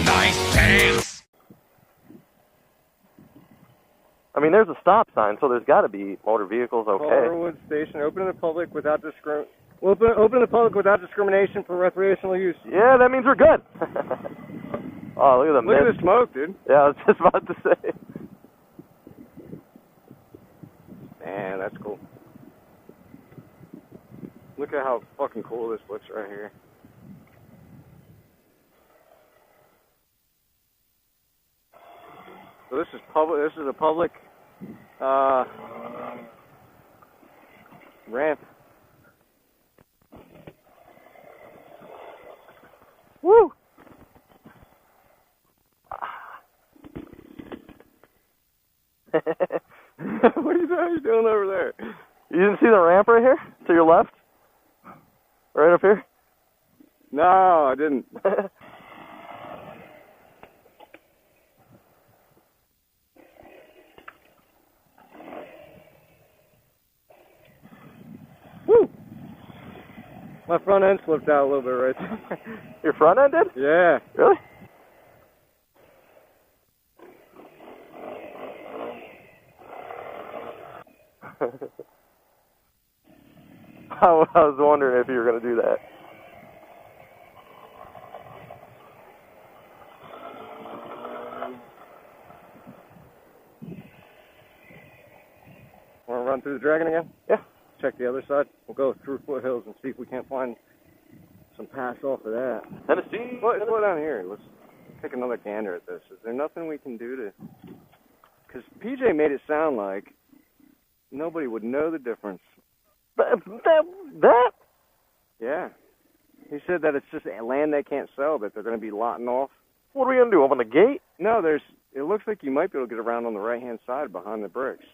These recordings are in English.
Nice pants. I mean, there's a stop sign, so there's got to be motor vehicles okay. Colorwood Station, open to the public without open to the public without discrimination for recreational use. Yeah, that means we're good. Oh, look at the Look at mist. the smoke, dude. Yeah, I was just about to say. Man, that's cool. Look at how fucking cool this looks right here. So this is public. This is a public ramp. Woo! What are you doing over there? You didn't see the ramp right here? To your left? Right up here? No, I didn't. Woo! My front end slipped out a little bit right there. Your front end did? Yeah. Really? I was wondering if you were going to do that. Want to run through the Dragon again? Yeah. Check the other side. We'll go through foothills and see if we can't find some pass off of that. Tennessee. Let's go down here. Let's take another gander at this. Is there nothing we can do to... Because PJ made it sound like nobody would know the difference. That? Yeah. He said that it's just land they can't sell, that they're going to be lotting off. What are we going to do, open the gate? No, it looks like you might be able to get around on the right-hand side behind the bricks.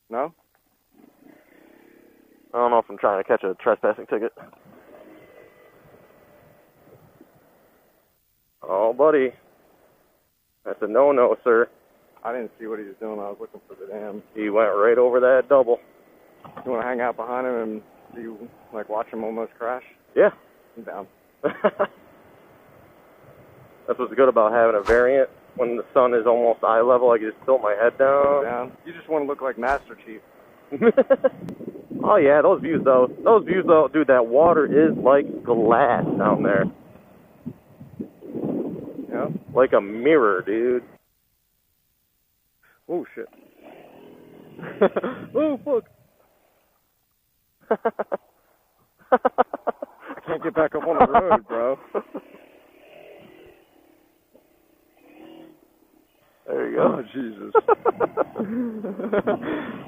No? I don't know if I'm trying to catch a trespassing ticket. Oh, buddy. That's a no-no, sir. I didn't see what he was doing. I was looking for the dam. He went right over that double. You want to hang out behind him and see, like, watch him almost crash? Yeah. I'm down. That's what's good about having a variant. When the sun is almost eye level, I can just tilt my head down. You just want to look like Master Chief. Oh, yeah, those views, though. Dude, that water is like glass down there. Yeah. Like a mirror, dude. Oh, shit. Oh, fuck. I can't get back up on the road, bro. There you go. Oh, Jesus.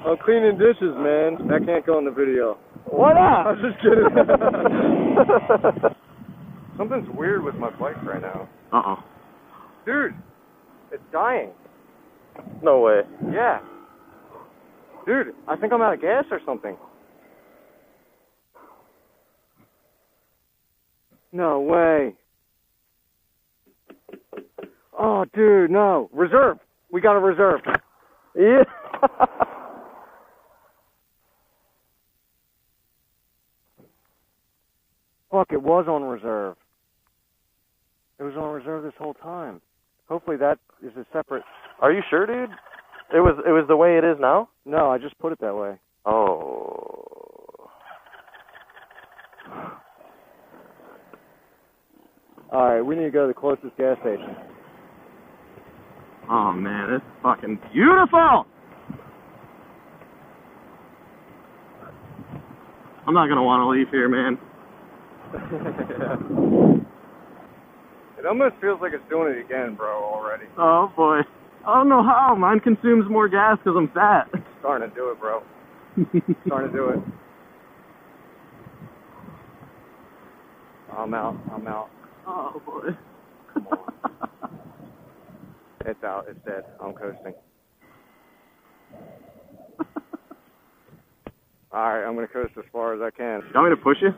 I'm cleaning dishes, man. That can't go in the video. Why not? I was just kidding. Something's weird with my bike right now. Uh-oh. Dude, it's dying. No way. Yeah. Dude, I think I'm out of gas or something. No way. Oh, dude, no. Reserve. We got a reserve. Yeah. Fuck, it was on reserve. It was on reserve this whole time. Hopefully that is a separate... Are you sure, dude? It was the way it is now? No, I just put it that way. Oh. All right, we need to go to the closest gas station. Oh, man, it's fucking beautiful! I'm not going to want to leave here, man. It almost feels like it's doing it again, bro, already. Oh, boy. I don't know how. Mine consumes more gas because I'm fat. Starting to do it, bro. Starting to do it. I'm out. Oh, boy. Come on. It's out. It's dead. I'm coasting. Alright, I'm going to coast as far as I can. You want me to push you?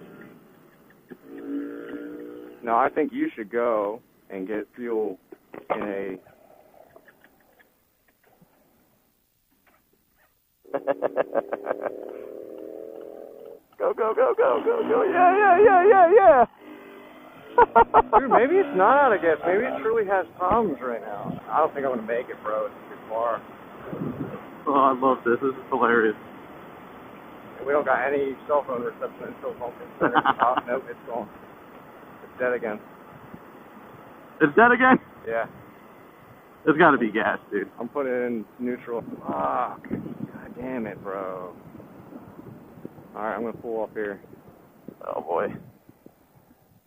No, I think you should go and get fuel in a... Go. Yeah. Dude, maybe it's not out of gas. Maybe it truly has problems right now. I don't think I'm going to make it, bro. It's too far. Oh, I love this. This is hilarious. We don't got any cell phone reception until Pumpkin Center. Oh, nope, it's gone. It's dead again. It's dead again? Yeah. It's got to be gas, dude. I'm putting it in neutral. Fuck. God damn it, bro. Alright, I'm going to pull off here. Oh, boy.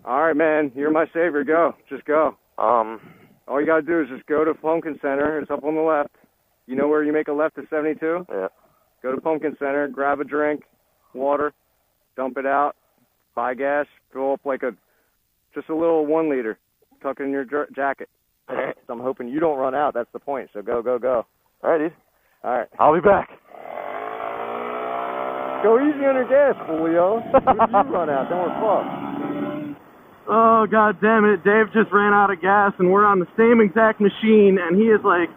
Alright, man. You're my savior. Go. Just go. All you got to do is just go to Pumpkin Center. It's up on the left. You know where you make a left to 72? Yeah. Go to Pumpkin Center, grab a drink, water, dump it out, buy gas, fill up like just a little 1 liter, tuck it in your jacket. All right. So I'm hoping you don't run out. That's the point. So go, go, go. All right, dude. All right. I'll be back. Go easy on your gas, Julio. You run out, then we're fucked. Oh, God damn it. Dave just ran out of gas, and we're on the same exact machine, and he is like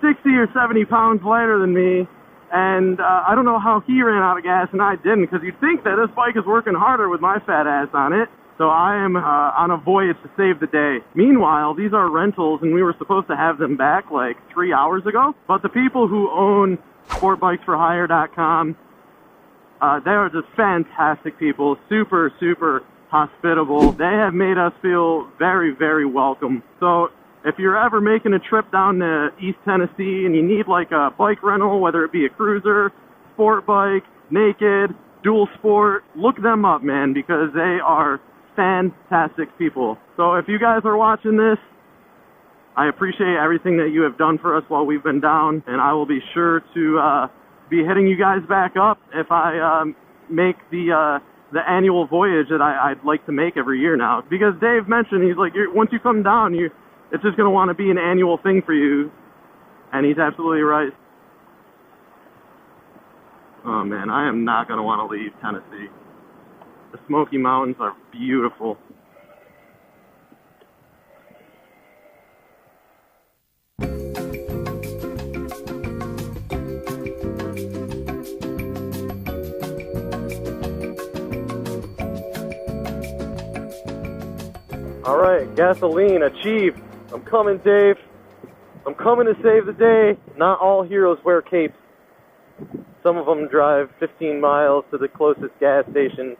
60 or 70 pounds lighter than me. And I don't know how he ran out of gas and I didn't, because you'd think that this bike is working harder with my fat ass on it. So I am on a voyage to save the day. Meanwhile, these are rentals, and we were supposed to have them back like 3 hours ago. But the people who own sportbikesforhire.com, they are just fantastic people, super, super hospitable. They have made us feel very, very welcome. So if you're ever making a trip down to East Tennessee and you need like a bike rental, whether it be a cruiser, sport bike, naked, dual sport, look them up, man, because they are fantastic people. So if you guys are watching this, I appreciate everything that you have done for us while we've been down, and I will be sure to be hitting you guys back up if I make the annual voyage that I'd like to make every year now. Because Dave mentioned, he's like, once you come down, it's just going to want to be an annual thing for you. And he's absolutely right. Oh, man, I am not going to want to leave Tennessee. The Smoky Mountains are beautiful. All right, gasoline achieved. I'm coming, Dave. I'm coming to save the day. Not all heroes wear capes. Some of them drive 15 miles to the closest gas station,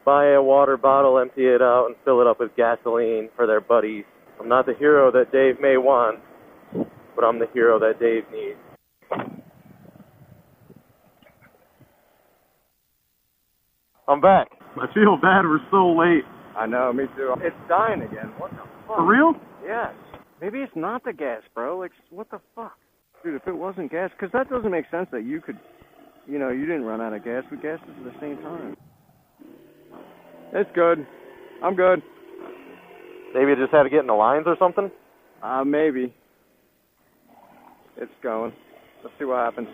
buy a water bottle, empty it out, and fill it up with gasoline for their buddies. I'm not the hero that Dave may want, but I'm the hero that Dave needs. I'm back. I feel bad we're so late. I know, me too. It's dying again. What the fuck? For real? Yes. Maybe it's not the gas, bro. Like, what the fuck? Dude, if it wasn't gas, because that doesn't make sense that you could, you didn't run out of gas. We gassed at the same time. It's good. I'm good. Maybe it just had to get in the lines or something? Maybe. It's going. Let's see what happens.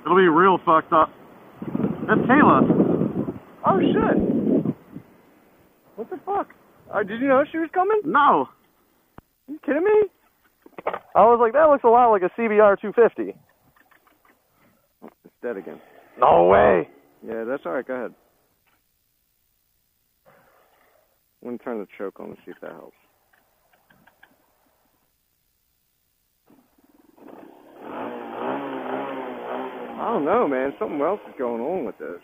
It'll be real fucked up. That's Kayla. Oh, shit. What the fuck? Did you know she was coming? No. Are you kidding me? I was like, that looks a lot like a CBR 250. It's dead again. No way. Yeah, that's all right. Go ahead. I'm going to turn the choke on and see if that helps. I don't know, man. Something else is going on with this.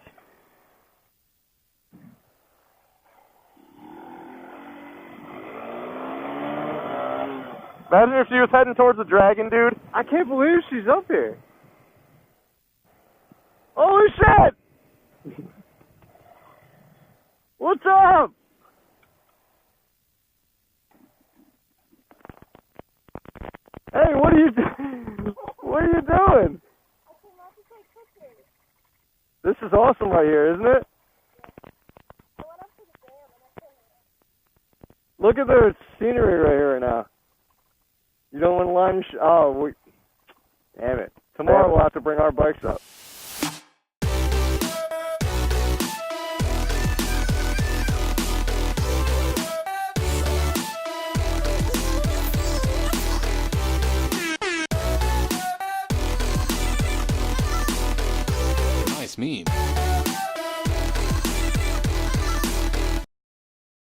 Imagine if she was heading towards the dragon, dude. I can't believe she's up here. Holy shit! What's up? Hey, what are you What are you doing? This is awesome right here, isn't it? Look at the scenery right here now. You don't want to line damn it. Tomorrow we'll have to bring our bikes up. Nice meme.